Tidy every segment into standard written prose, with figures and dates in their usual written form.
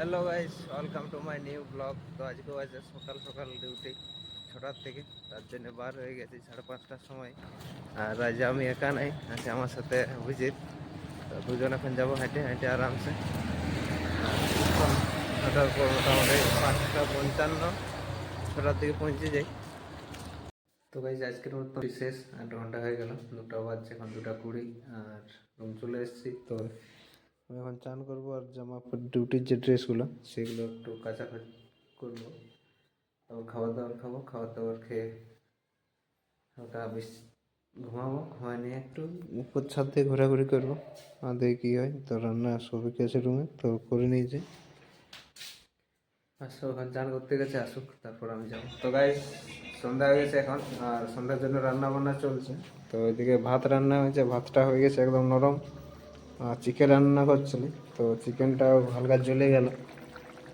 Hello guys, welcome to my new blog. তো আজকেও আছে সকাল সকাল ডিউটি 6টার থেকে। তার জন্য বার হয়ে গেছি 5:30টার সময়। আর আজ আমি একা নাই, আছে আমার সাথে অভিজিৎ। তো দুজন এখন যাবো হেঁটে হেঁটে আরামসে। এখন হাঁটার পর মোটামুটি 5:55, 6টার দিকে পৌঁছে যাই। তো গাইস আজকের মতো শেষ, 8 ঘন্টা হয়ে গেল, 2টা বাজছে, এখন 2:20। আর রুম চলে এসেছি। তো আমি এখন চান করবো আর জামা ডিউটির যে ড্রেসগুলো সেগুলো একটু কাচাকাচি করবো। তারপর খাবার দাবার খাবো, খাবার দাবার খেয়ে ওটা বেশ ঘুমাবো। ঘুমায় নিয়ে একটু উপর ছাদ দিয়ে ঘোরাঘুরি করবো। আর দেখি কী হয়। তো রান্না সবাইকে আছে রুমে, তো করে নিয়েছে। আসো, ওখানে চান করতে গেছে, আসুক তারপর আমি যাবো। তো গাই সন্ধ্যা হয়ে গেছে এখন, আর সন্ধ্যার জন্য রান্না বান্না চলছে। তো ওইদিকে ভাত রান্না হয়েছে, ভাতটা হয়ে গেছে একদম নরম। আর চিকেন রান্না করছিল, তো চিকেনটাও হালকা জ্বলে গেল।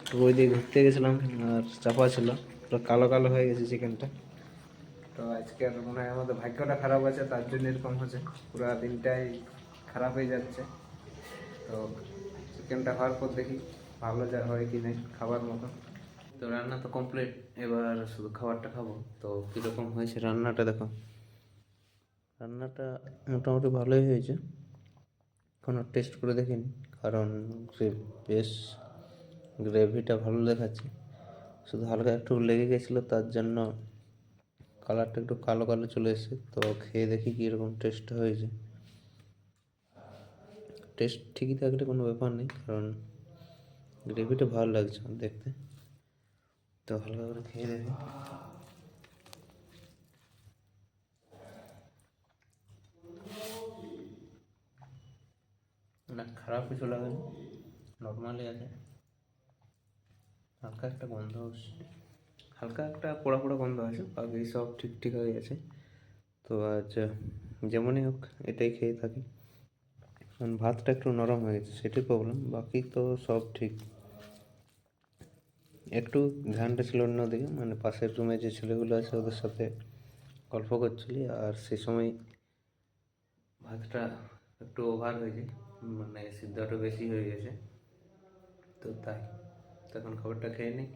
তো ওই দিকে ঘুরতে গেছিলাম, আর চাপা ছিল, পুরো কালো কালো হয়ে গেছে চিকেনটা। তো আজকের মনে হয় আমাদের ভাগ্যটা খারাপ আছে, তার জন্য এরকম হচ্ছে। পুরো দিনটাই খারাপ হয়ে যাচ্ছে। তো চিকেনটা হওয়ার পর দেখি ভালো যা হয় কি নেই খাবার মতো। তো রান্না তো কমপ্লিট, এবার শুধু খাবারটা খাবো। তো কীরকম হয়েছে রান্নাটা দেখো। রান্নাটা মোটামুটি ভালোই হয়েছে, এখনও টেস্ট করে দেখিনি। কারণ বেশ গ্রেভিটা ভালো দেখাচ্ছে, শুধু হালকা একটু লেগে গেছিলো, তার জন্য কালারটা একটু কালো কালো চলে এসেছে। তো খেয়ে দেখি কীরকম টেস্ট হয়েছে। টেস্ট ঠিকই থাকলে কোনো ব্যাপার নেই, কারণ গ্রেভিটা ভালো লাগছে দেখতে। তো হালকা করে খেয়ে দেখি। না, খারাপ কিছু লাগেনি, নর্মালি আছে। হালকা একটা গন্ধ আসছে, হালকা একটা পোড়া পোড়া গন্ধ আছে, বাকি সব ঠিক ঠিক হয়ে গেছে। তো আজ যেমনই হোক এটাই খেয়ে থাকি। কারণ ভাতটা একটু নরম হয়ে গেছে, সেটাই প্রবলেম, বাকি তো সব ঠিক। একটু ধ্যানটা ছিল অন্যদিকে, মানে পাশের রুমে যে ছেলেগুলো আছে ওদের সাথে গল্প করছিলি, আর সে সময় ভাতটা একটু ওভার হয়ে যায়, মানে সিদ্ধটা বেশি হয়ে গেছে। তো তাই, তখন খাবারটা খেয়ে নিই,